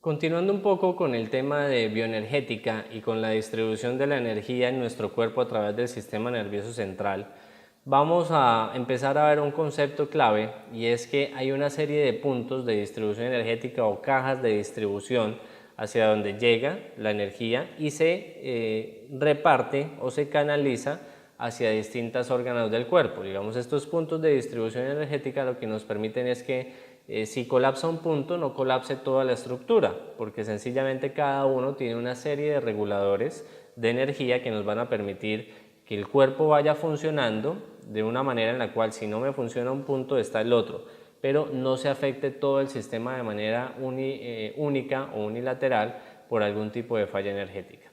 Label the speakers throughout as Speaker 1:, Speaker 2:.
Speaker 1: Continuando un poco con el tema de bioenergética y con la distribución de la energía en nuestro cuerpo a través del sistema nervioso central, vamos a empezar a ver un concepto clave, y es que hay una serie de puntos de distribución energética o cajas de distribución hacia donde llega la energía y se reparte o se canaliza hacia distintos órganos del cuerpo. Digamos, estos puntos de distribución energética lo que nos permiten es que si colapsa un punto, no colapse toda la estructura, porque sencillamente cada uno tiene una serie de reguladores de energía que nos van a permitir que el cuerpo vaya funcionando de una manera en la cual si no me funciona un punto está el otro, pero no se afecte todo el sistema de manera única o unilateral por algún tipo de falla energética.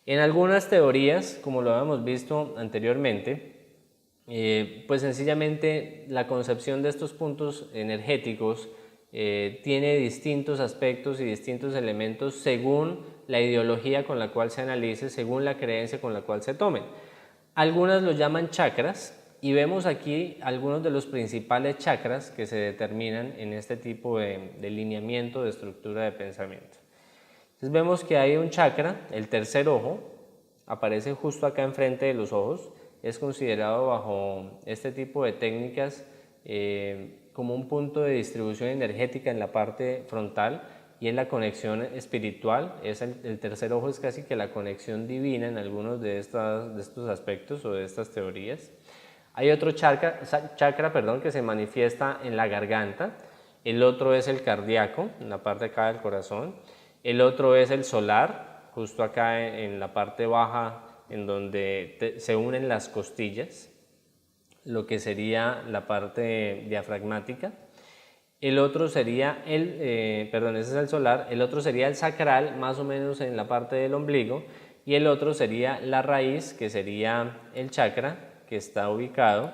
Speaker 1: En algunas teorías, como lo habíamos visto anteriormente, pues sencillamente la concepción de estos puntos energéticos tiene distintos aspectos y distintos elementos según la ideología con la cual se analice, según la creencia con la cual se tomen. Algunas lo llaman chakras y vemos aquí algunos de los principales chakras que se determinan en este tipo de lineamiento de estructura de pensamiento. Entonces vemos que hay un chakra, el tercer ojo, aparece justo acá enfrente de los ojos, es considerado bajo este tipo de técnicas como un punto de distribución energética en la parte frontal y en la conexión espiritual. El tercer ojo es casi que la conexión divina en algunos de estos aspectos o de estas teorías. Hay otro chakra, que se manifiesta en la garganta, el otro es el cardíaco, en la parte acá del corazón, el otro es el solar, justo acá en la parte baja en donde se unen las costillas, lo que sería la parte diafragmática. El otro sería ese es el solar, el otro sería el sacral, más o menos en la parte del ombligo, y el otro sería la raíz, que sería el chakra, que está ubicado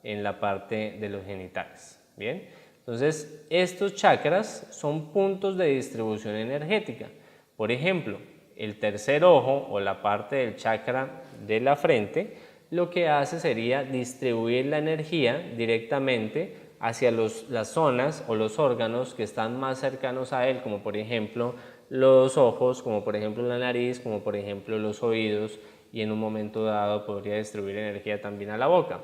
Speaker 1: en la parte de los genitales. Bien, entonces estos chakras son puntos de distribución energética. Por ejemplo, el tercer ojo o la parte del chakra de la frente lo que hace sería distribuir la energía directamente hacia las zonas o los órganos que están más cercanos a él, como por ejemplo los ojos, como por ejemplo la nariz, como por ejemplo los oídos, y en un momento dado podría distribuir energía también a la boca.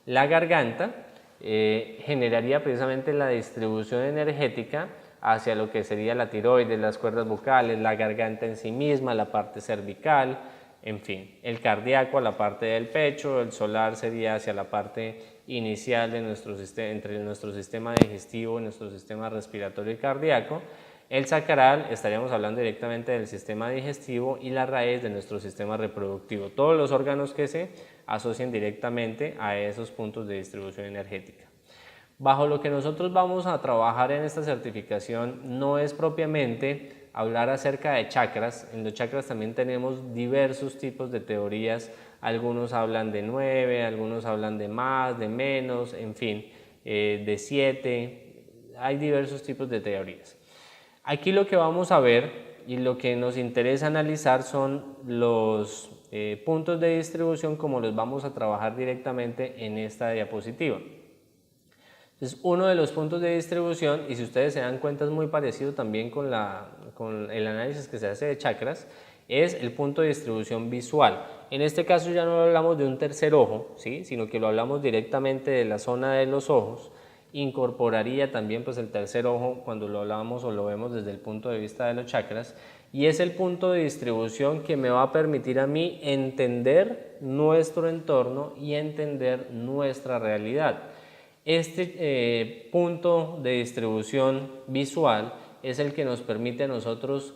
Speaker 1: La garganta generaría precisamente la distribución energética hacia lo que sería la tiroides, las cuerdas vocales, la garganta en sí misma, la parte cervical, en fin. El cardíaco a la parte del pecho, el solar sería hacia la parte inicial de entre nuestro sistema digestivo, nuestro sistema respiratorio y cardíaco. El sacral, estaríamos hablando directamente del sistema digestivo, y la raíz de nuestro sistema reproductivo. Todos los órganos que se asocian directamente a esos puntos de distribución energética. Bajo lo que nosotros vamos a trabajar en esta certificación no es propiamente hablar acerca de chakras. En los chakras también tenemos diversos tipos de teorías. Algunos hablan de 9, algunos hablan de más, de menos, en fin, de 7. Hay diversos tipos de teorías. Aquí lo que vamos a ver y lo que nos interesa analizar son los puntos de distribución, como los vamos a trabajar directamente en esta diapositiva. Entonces, uno de los puntos de distribución, y si ustedes se dan cuenta es muy parecido también con el análisis que se hace de chakras, es el punto de distribución visual. En este caso ya no hablamos de un tercer ojo, ¿sí?, sino que lo hablamos directamente de la zona de los ojos. Incorporaría también pues el tercer ojo cuando lo hablamos o lo vemos desde el punto de vista de los chakras, y es el punto de distribución que me va a permitir a mí entender nuestro entorno y entender nuestra realidad. Este punto de distribución visual es el que nos permite a nosotros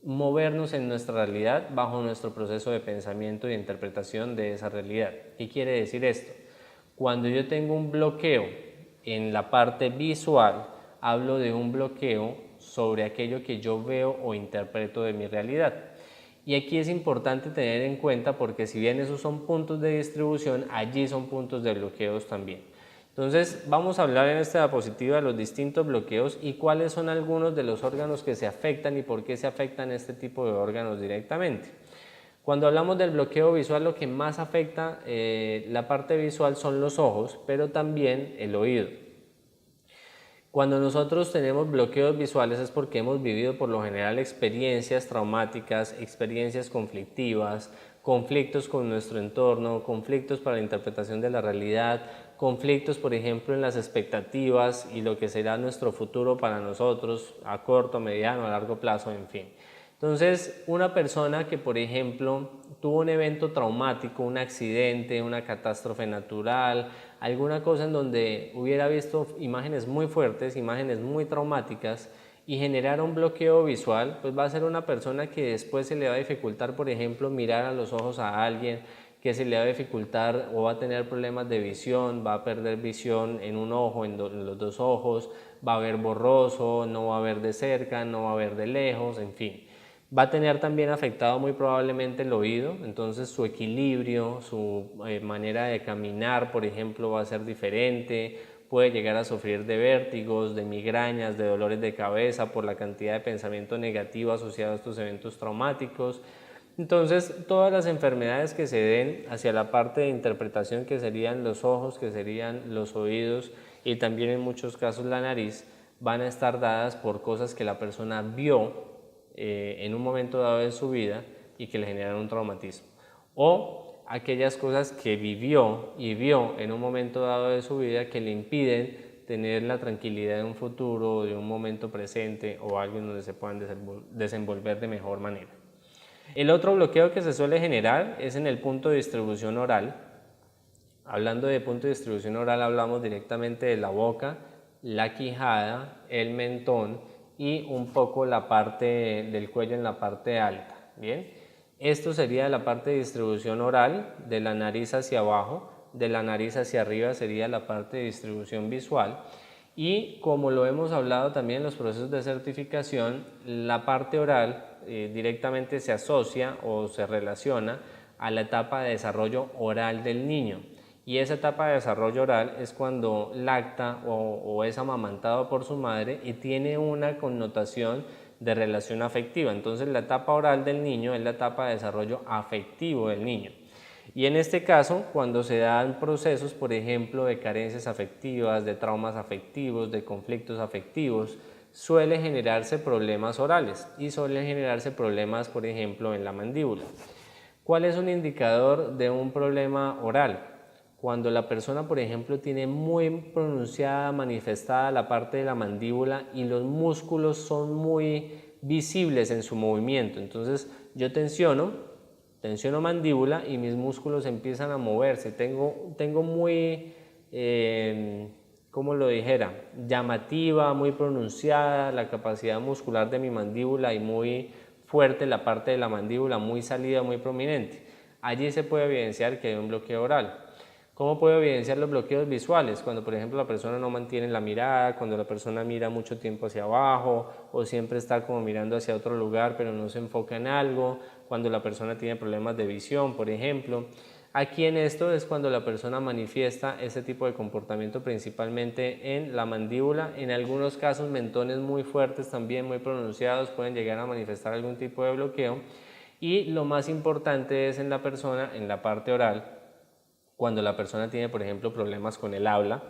Speaker 1: movernos en nuestra realidad bajo nuestro proceso de pensamiento y de interpretación de esa realidad. ¿Qué quiere decir esto? Cuando yo tengo un bloqueo en la parte visual, hablo de un bloqueo sobre aquello que yo veo o interpreto de mi realidad. Y aquí es importante tener en cuenta, porque si bien esos son puntos de distribución, allí son puntos de bloqueos también. Entonces vamos a hablar en esta diapositiva de los distintos bloqueos y cuáles son algunos de los órganos que se afectan y por qué se afectan este tipo de órganos directamente. Cuando hablamos del bloqueo visual, lo que más afecta la parte visual son los ojos, pero también el oído. Cuando nosotros tenemos bloqueos visuales es porque hemos vivido por lo general experiencias traumáticas, experiencias conflictivas, conflictos con nuestro entorno, conflictos para la interpretación de la realidad, conflictos, por ejemplo, en las expectativas y lo que será nuestro futuro para nosotros a corto, mediano, a largo plazo, en fin. Entonces, una persona que, por ejemplo, tuvo un evento traumático, un accidente, una catástrofe natural, alguna cosa en donde hubiera visto imágenes muy fuertes, imágenes muy traumáticas y generara un bloqueo visual, pues va a ser una persona que después se le va a dificultar, por ejemplo, mirar a los ojos a alguien, que se le va a dificultar o va a tener problemas de visión, va a perder visión en un ojo, en los dos ojos, va a ver borroso, no va a ver de cerca, no va a ver de lejos, en fin. Va a tener también afectado muy probablemente el oído, entonces su equilibrio, su manera de caminar, por ejemplo, va a ser diferente, puede llegar a sufrir de vértigos, de migrañas, de dolores de cabeza por la cantidad de pensamiento negativo asociado a estos eventos traumáticos. Entonces, todas las enfermedades que se den hacia la parte de interpretación, que serían los ojos, que serían los oídos y también en muchos casos la nariz, van a estar dadas por cosas que la persona vio en un momento dado de su vida y que le generan un traumatismo, o aquellas cosas que vivió y vio en un momento dado de su vida que le impiden tener la tranquilidad de un futuro, de un momento presente o algo en donde se puedan desenvolver de mejor manera. El otro bloqueo que se suele generar es en el punto de distribución oral. Hablando de punto de distribución oral, hablamos directamente de la boca, la quijada, el mentón y un poco la parte del cuello en la parte alta. Bien, esto sería la parte de distribución oral, de la nariz hacia abajo, de la nariz hacia arriba sería la parte de distribución visual. Y como lo hemos hablado también en los procesos de certificación, la parte oral directamente se asocia o se relaciona a la etapa de desarrollo oral del niño. Y esa etapa de desarrollo oral es cuando lacta o es amamantado por su madre y tiene una connotación de relación afectiva. Entonces la etapa oral del niño es la etapa de desarrollo afectivo del niño. Y en este caso, cuando se dan procesos, por ejemplo, de carencias afectivas, de traumas afectivos, de conflictos afectivos, suele generarse problemas orales y suelen generarse problemas, por ejemplo, en la mandíbula. ¿Cuál es un indicador de un problema oral? Cuando la persona, por ejemplo, tiene muy pronunciada, manifestada la parte de la mandíbula y los músculos son muy visibles en su movimiento. Entonces yo tensiono mandíbula y mis músculos empiezan a moverse. Tengo muy, ¿cómo lo dijera? Llamativa, muy pronunciada la capacidad muscular de mi mandíbula y muy fuerte la parte de la mandíbula, muy salida, muy prominente. Allí se puede evidenciar que hay un bloqueo oral. ¿Cómo puedo evidenciar los bloqueos visuales? Cuando, por ejemplo, la persona no mantiene la mirada, cuando la persona mira mucho tiempo hacia abajo o siempre está como mirando hacia otro lugar pero no se enfoca en algo, cuando la persona tiene problemas de visión, por ejemplo. Aquí en esto es cuando la persona manifiesta ese tipo de comportamiento principalmente en la mandíbula. En algunos casos mentones muy fuertes también, muy pronunciados, pueden llegar a manifestar algún tipo de bloqueo. Y lo más importante es en la persona, en la parte oral, cuando la persona tiene, por ejemplo, problemas con el habla,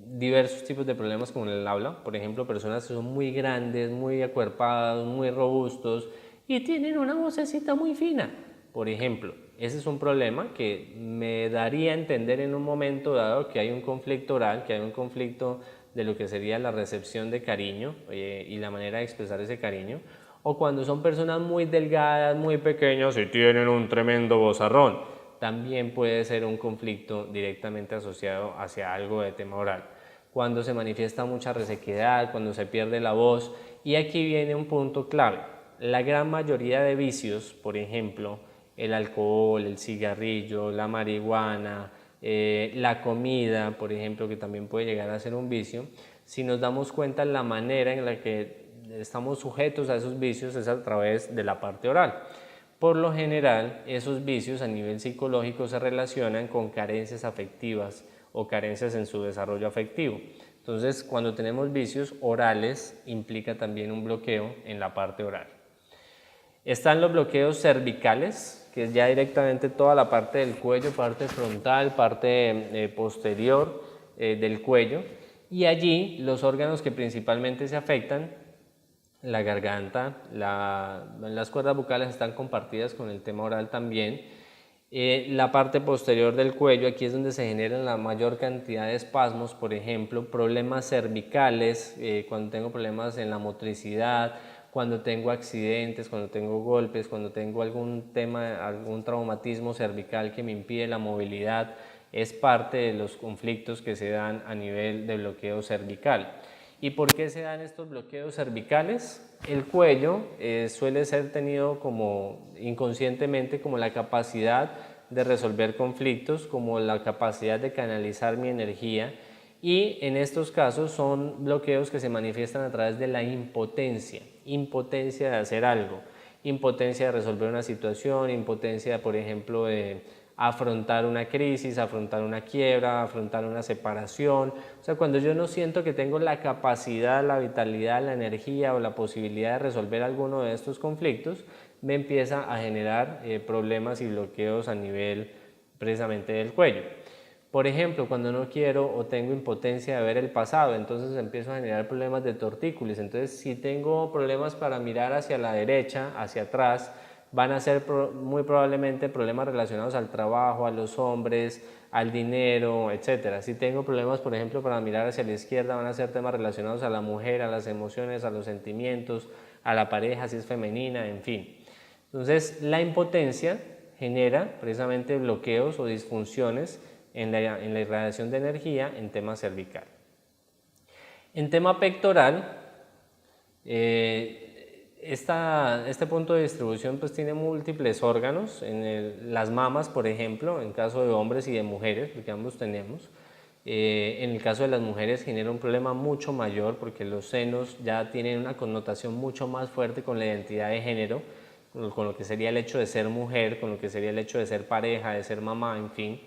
Speaker 1: diversos tipos de problemas con el habla, por ejemplo, personas que son muy grandes, muy acuerpadas, muy robustos y tienen una vocecita muy fina, por ejemplo. Ese es un problema que me daría a entender en un momento dado que hay un conflicto oral, que hay un conflicto de lo que sería la recepción de cariño y la manera de expresar ese cariño, o cuando son personas muy delgadas, muy pequeñas y tienen un tremendo vozarrón. También puede ser un conflicto directamente asociado hacia algo de tema oral. Cuando se manifiesta mucha resequedad, cuando se pierde la voz. Y aquí viene un punto clave. La gran mayoría de vicios, por ejemplo, el alcohol, el cigarrillo, la marihuana, la comida, por ejemplo, que también puede llegar a ser un vicio, si nos damos cuenta la manera en la que estamos sujetos a esos vicios es a través de la parte oral. Por lo general, esos vicios a nivel psicológico se relacionan con carencias afectivas o carencias en su desarrollo afectivo. Entonces, cuando tenemos vicios orales, implica también un bloqueo en la parte oral. Están los bloqueos cervicales, que es ya directamente toda la parte del cuello, parte frontal, parte posterior, del cuello, y allí los órganos que principalmente se afectan, la garganta, las cuerdas bucales están compartidas con el tema oral también. La parte posterior del cuello, aquí es donde se generan la mayor cantidad de espasmos, por ejemplo, problemas cervicales, cuando tengo problemas en la motricidad, cuando tengo accidentes, cuando tengo golpes, cuando tengo algún tema, algún traumatismo cervical que me impide la movilidad, es parte de los conflictos que se dan a nivel de bloqueo cervical. ¿Y por qué se dan estos bloqueos cervicales? El cuello suele ser tenido como inconscientemente como la capacidad de resolver conflictos, como la capacidad de canalizar mi energía, y en estos casos son bloqueos que se manifiestan a través de la impotencia, impotencia de hacer algo, impotencia de resolver una situación, impotencia, por ejemplo, de afrontar una crisis, afrontar una quiebra, afrontar una separación. O sea, cuando yo no siento que tengo la capacidad, la vitalidad, la energía o la posibilidad de resolver alguno de estos conflictos, me empieza a generar problemas y bloqueos a nivel precisamente del cuello. Por ejemplo, cuando no quiero o tengo impotencia de ver el pasado, entonces empiezo a generar problemas de tortícolis. Entonces, si tengo problemas para mirar hacia la derecha, hacia atrás, van a ser muy probablemente problemas relacionados al trabajo, a los hombres, al dinero, etc. Si tengo problemas, por ejemplo, para mirar hacia la izquierda, van a ser temas relacionados a la mujer, a las emociones, a los sentimientos, a la pareja, si es femenina, en fin. Entonces, la impotencia genera precisamente bloqueos o disfunciones en la irradiación de energía en tema cervical. En tema pectoral, este punto de distribución pues tiene múltiples órganos, las mamas, por ejemplo, en caso de hombres y de mujeres, porque ambos tenemos. En el caso de las mujeres genera un problema mucho mayor porque los senos ya tienen una connotación mucho más fuerte con la identidad de género, con lo que sería el hecho de ser mujer, con lo que sería el hecho de ser pareja, de ser mamá, en fin.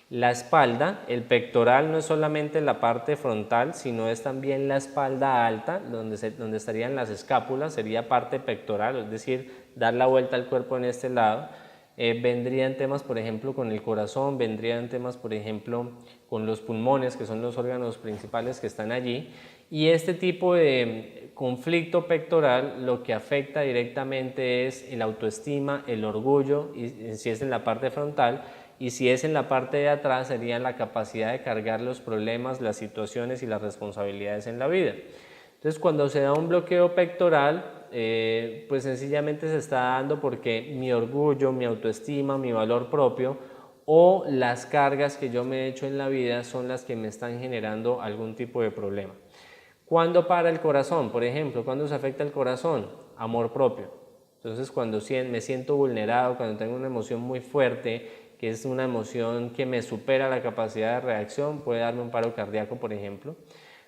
Speaker 1: La espalda, el pectoral no es solamente la parte frontal, sino es también la espalda alta, donde estarían las escápulas, sería parte pectoral, es decir, dar la vuelta al cuerpo en este lado. Vendrían temas, por ejemplo, con el corazón, vendrían temas, por ejemplo, con los pulmones, que son los órganos principales que están allí. Y este tipo de conflicto pectoral lo que afecta directamente es el autoestima, el orgullo, y si es en la parte frontal, y si es en la parte de atrás sería la capacidad de cargar los problemas, las situaciones y las responsabilidades en la vida. Entonces, cuando se da un bloqueo pectoral, pues sencillamente se está dando porque mi orgullo, mi autoestima, mi valor propio o las cargas que yo me he hecho en la vida son las que me están generando algún tipo de problema. ¿Cuándo para el corazón? Por ejemplo, ¿cuándo se afecta el corazón? Amor propio. Entonces, cuando me siento vulnerado, cuando tengo una emoción muy fuerte, que es una emoción que me supera la capacidad de reacción, puede darme un paro cardíaco, por ejemplo.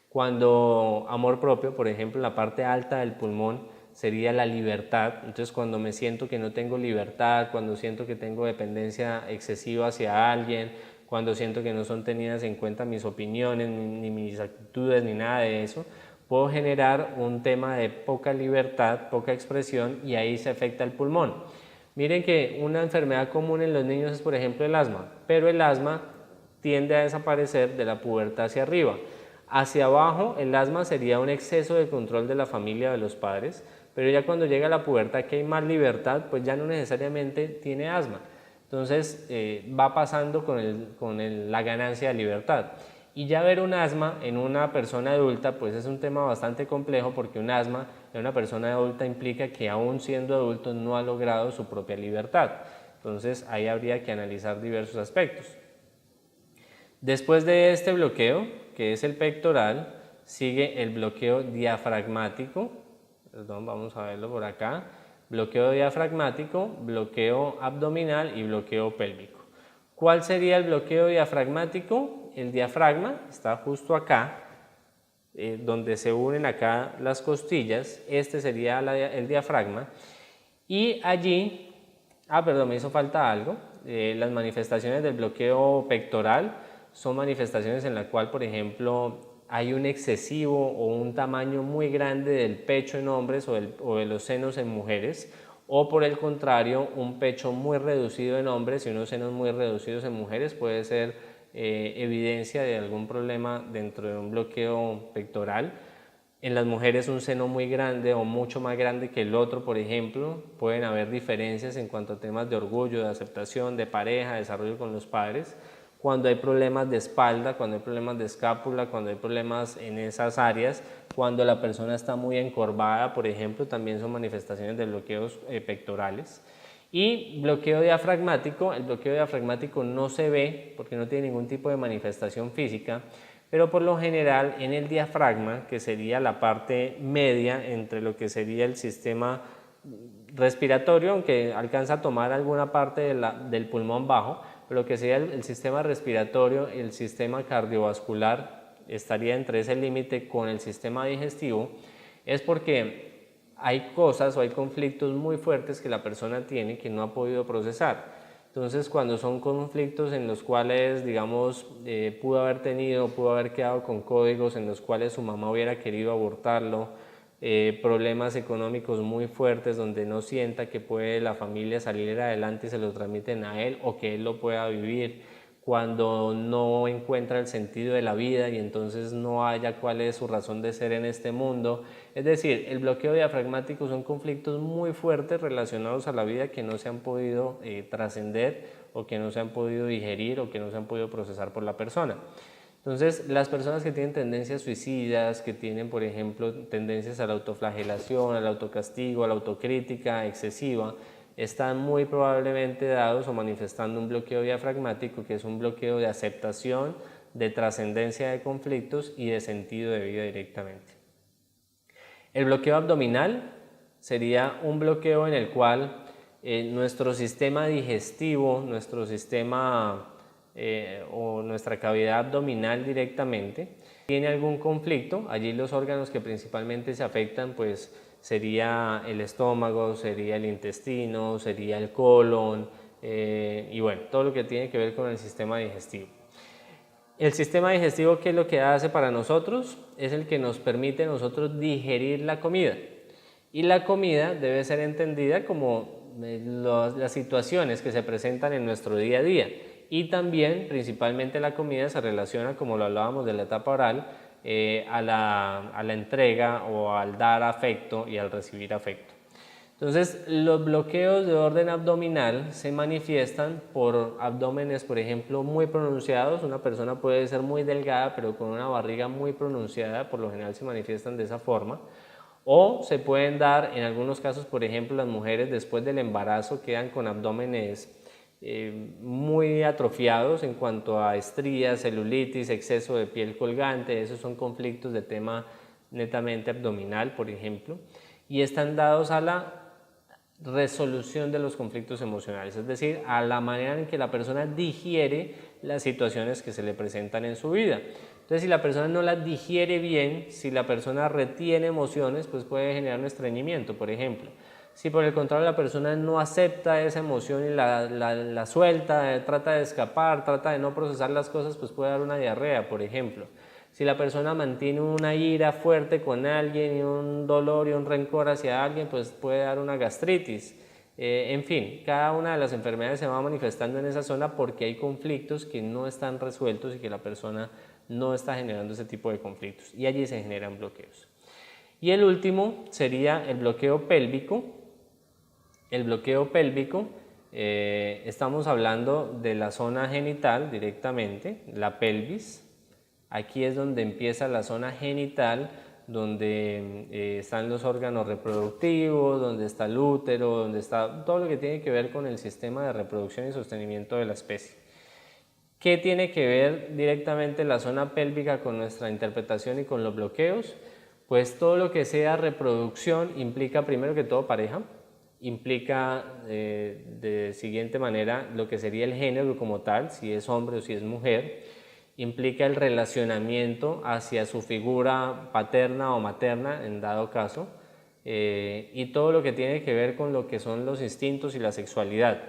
Speaker 1: Cuando amor propio, por ejemplo, en la parte alta del pulmón sería la libertad. Entonces, cuando me siento que no tengo libertad, cuando siento que tengo dependencia excesiva hacia alguien, cuando siento que no son tenidas en cuenta mis opiniones, ni mis actitudes, ni nada de eso, puedo generar un tema de poca libertad, poca expresión, y ahí se afecta el pulmón. Miren que una enfermedad común en los niños es, por ejemplo, el asma, pero el asma tiende a desaparecer de la pubertad hacia arriba. Hacia abajo, el asma sería un exceso de control de la familia, de los padres, pero ya cuando llega la pubertad, que hay más libertad, pues ya no necesariamente tiene asma. Entonces va pasando con la ganancia de libertad. Y ya ver un asma en una persona adulta pues es un tema bastante complejo, porque un asma en una persona adulta implica que aún siendo adulto no ha logrado su propia libertad. Entonces ahí habría que analizar diversos aspectos. Después de este bloqueo, que es el pectoral, sigue el bloqueo diafragmático. Perdón, vamos a verlo por acá. Bloqueo diafragmático, bloqueo abdominal y bloqueo pélvico. ¿Cuál sería el bloqueo diafragmático? El diafragma está justo acá, donde se unen acá las costillas. Este sería el diafragma. Y allí, perdón, me hizo falta algo. Las manifestaciones del bloqueo pectoral son manifestaciones en las cuales, por ejemplo, hay un excesivo o un tamaño muy grande del pecho en hombres o de los senos en mujeres, o por el contrario, un pecho muy reducido en hombres y unos senos muy reducidos en mujeres. Puede ser evidencia de algún problema dentro de un bloqueo pectoral. En las mujeres un seno muy grande o mucho más grande que el otro, por ejemplo, pueden haber diferencias en cuanto a temas de orgullo, de aceptación, de pareja, desarrollo con los padres. Cuando hay problemas de espalda, cuando hay problemas de escápula, cuando hay problemas en esas áreas, cuando la persona está muy encorvada, por ejemplo, también son manifestaciones de bloqueos pectorales. Y bloqueo diafragmático, el bloqueo diafragmático no se ve porque no tiene ningún tipo de manifestación física, pero por lo general en el diafragma, que sería la parte media entre lo que sería el sistema respiratorio, aunque alcanza a tomar alguna parte del pulmón bajo, pero lo que sería el sistema respiratorio y el sistema cardiovascular estaría entre ese límite con el sistema digestivo, es porque hay cosas o hay conflictos muy fuertes que la persona tiene que no ha podido procesar. Entonces, cuando son conflictos en los cuales, digamos, pudo haber quedado con códigos en los cuales su mamá hubiera querido abortarlo, problemas económicos muy fuertes donde no sienta que puede la familia salir adelante y se lo transmiten a él o que él lo pueda vivir, cuando no encuentra el sentido de la vida y entonces no haya cuál es su razón de ser en este mundo. Es decir, el bloqueo diafragmático son conflictos muy fuertes relacionados a la vida que no se han podido trascender o que no se han podido digerir o que no se han podido procesar por la persona. Entonces, las personas que tienen tendencias suicidas, que tienen, por ejemplo, tendencias a la autoflagelación, al autocastigo, a la autocrítica excesiva, están muy probablemente dados o manifestando un bloqueo diafragmático, que es un bloqueo de aceptación, de trascendencia de conflictos y de sentido de vida directamente. El bloqueo abdominal sería un bloqueo en el cual nuestro sistema digestivo, nuestro sistema o nuestra cavidad abdominal directamente tiene algún conflicto. Allí los órganos que principalmente se afectan pues sería el estómago, sería el intestino, sería el colon y bueno, todo lo que tiene que ver con el sistema digestivo. El sistema digestivo, ¿qué es lo que hace para nosotros? Es el que nos permite a nosotros digerir la comida. Y la comida debe ser entendida como las situaciones que se presentan en nuestro día a día. Y también, principalmente la comida se relaciona, como lo hablábamos de la etapa oral, a la entrega o al dar afecto y al recibir afecto. Entonces, los bloqueos de orden abdominal se manifiestan por abdómenes, por ejemplo, muy pronunciados. Una persona puede ser muy delgada, pero con una barriga muy pronunciada, por lo general se manifiestan de esa forma. O se pueden dar, en algunos casos, por ejemplo, las mujeres después del embarazo quedan con abdómenes muy atrofiados en cuanto a estrías, celulitis, exceso de piel colgante. Esos son conflictos de tema netamente abdominal, por ejemplo, y están dados a la resolución de los conflictos emocionales, es decir, a la manera en que la persona digiere las situaciones que se le presentan en su vida. Entonces, si la persona no las digiere bien, si la persona retiene emociones, pues puede generar un estreñimiento, por ejemplo. Si por el contrario la persona no acepta esa emoción y la suelta, trata de escapar, trata de no procesar las cosas, pues puede dar una diarrea, por ejemplo. Si la persona mantiene una ira fuerte con alguien y un dolor y un rencor hacia alguien, pues puede dar una gastritis. En fin, cada una de las enfermedades se va manifestando en esa zona porque hay conflictos que no están resueltos y que la persona no está generando ese tipo de conflictos. Y allí se generan bloqueos. Y el último sería el bloqueo pélvico. El bloqueo pélvico, estamos hablando de la zona genital directamente, la pelvis. Aquí es donde empieza la zona genital, donde están los órganos reproductivos, donde está el útero, donde está todo lo que tiene que ver con el sistema de reproducción y sostenimiento de la especie. ¿Qué tiene que ver directamente la zona pélvica con nuestra interpretación y con los bloqueos? Pues todo lo que sea reproducción implica primero que todo pareja, implica de siguiente manera lo que sería el género como tal, si es hombre o si es mujer, implica el relacionamiento hacia su figura paterna o materna en dado caso, y todo lo que tiene que ver con lo que son los instintos y la sexualidad.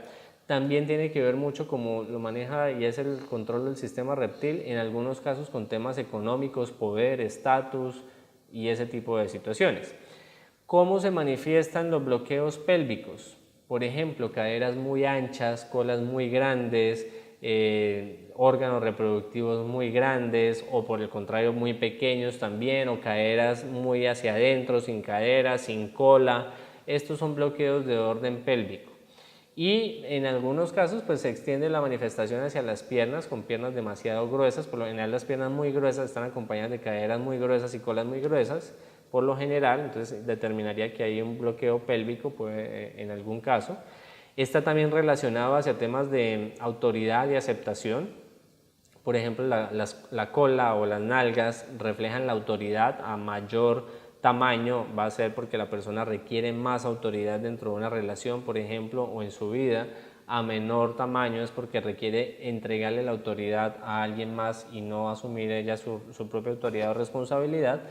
Speaker 1: También tiene que ver mucho como lo maneja y es el control del sistema reptil, en algunos casos con temas económicos, poder, estatus y ese tipo de situaciones. ¿Cómo se manifiestan los bloqueos pélvicos? Por ejemplo, caderas muy anchas, colas muy grandes, órganos reproductivos muy grandes o por el contrario muy pequeños también, o caderas muy hacia adentro, sin cadera, sin cola. Estos son bloqueos de orden pélvico. Y en algunos casos pues se extiende la manifestación hacia las piernas, con piernas demasiado gruesas. Por lo general las piernas muy gruesas están acompañadas de caderas muy gruesas y colas muy gruesas, por lo general. Entonces determinaría que hay un bloqueo pélvico en algún caso. Está también relacionado hacia temas de autoridad y aceptación. Por ejemplo, la cola o las nalgas reflejan la autoridad. A mayor tamaño va a ser porque la persona requiere más autoridad dentro de una relación, por ejemplo, o en su vida. A menor tamaño es porque requiere entregarle la autoridad a alguien más y no asumir ella su propia autoridad o responsabilidad.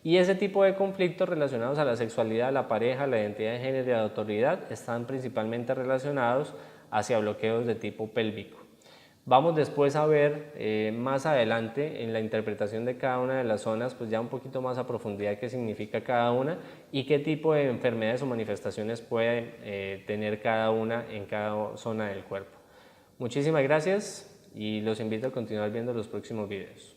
Speaker 1: Y ese tipo de conflictos relacionados a la sexualidad, la pareja, la identidad de género y la autoridad están principalmente relacionados hacia bloqueos de tipo pélvico. Vamos después a ver más adelante en la interpretación de cada una de las zonas, pues ya un poquito más a profundidad qué significa cada una y qué tipo de enfermedades o manifestaciones puede tener cada una en cada zona del cuerpo. Muchísimas gracias y los invito a continuar viendo los próximos videos.